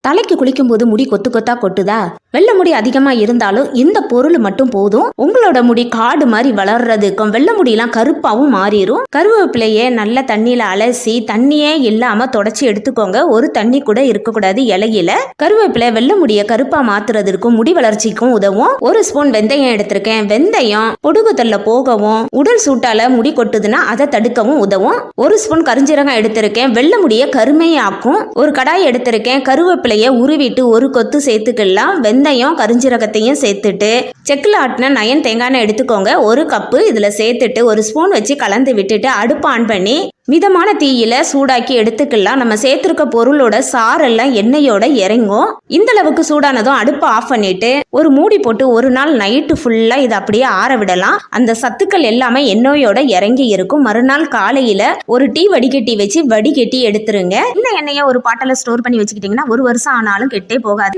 தலைக்கு குளிக்கும் போது முடி கொத்து கொத்தா கொட்டுதா? வெள்ளை முடி அதிகமா இருந்தாலும் இந்த பொருள் மட்டும் போதும் உங்களோட முடி காடு மாதிரி வளர்றதுக்கும் வெள்ளை முடியெல்லாம் கருப்பாவும் மாறிடும். கருவேப்பிலையே நல்ல தண்ணியில அலசி தண்ணியே இல்லாம தொடச்சி எடுத்துக்கோங்க. ஒரு தண்ணி கூட இருக்கக்கூடாது இலையில. கருவேப்பிலை வெள்ளை முடிய கருப்பா மாத்துறதுக்கும் முடி வளர்ச்சிக்கும் உதவும். ஒரு ஸ்பூன் வெந்தயம் எடுத்திருக்கேன். வெந்தயம் பொடுகுதல்ல போகவும் உடல் சூட்டால முடி கொட்டுதுன்னா அதை தடுக்கவும் உதவும். ஒரு ஸ்பூன் கரிஞ்சீரகம் எடுத்திருக்கேன். வெள்ளை முடிய கருமையாக்கும். ஒரு கடாய் எடுத்திருக்கேன். கருவேப்பிலைய உருவிட்டு ஒரு கொத்து சேர்த்துக்கலாம். வெந்தயம் கரிஞ்சீரகத்தையும் சேர்த்துட்டு செக்கில் ஆட்டின நயன் தேங்காய் எடுத்துக்கோங்க. ஒரு கப்பு இதுல சேர்த்துட்டு ஒரு ஸ்பூன் வச்சு கலந்து விட்டுட்டு அடுப்பு ஆன் பண்ணி மிதமான தீயில சூடாக்கி எடுத்துக்கலாம். நம்ம சேர்த்திருக்க பொருளோட சாரெல்லாம் எண்ணெயோட இறங்கும். இந்த அளவுக்கு சூடானதும் அடுப்பு ஆஃப் பண்ணிட்டு ஒரு மூடி போட்டு ஒரு நாள் நைட்டு ஃபுல்லா இதை அப்படியே ஆற விடலாம். அந்த சத்துக்கள் எல்லாமே எண்ணெயோட இறங்கி இருக்கும். மறுநாள் காலையில ஒரு டீ வடிகட்டி வச்சு வடிகட்டி எடுத்துருங்க. இந்த எண்ணெயை ஒரு பாட்டில ஸ்டோர் பண்ணி வச்சுக்கிட்டீங்கன்னா ஒரு வருஷம் ஆனாலும் கெட்டே போகாது.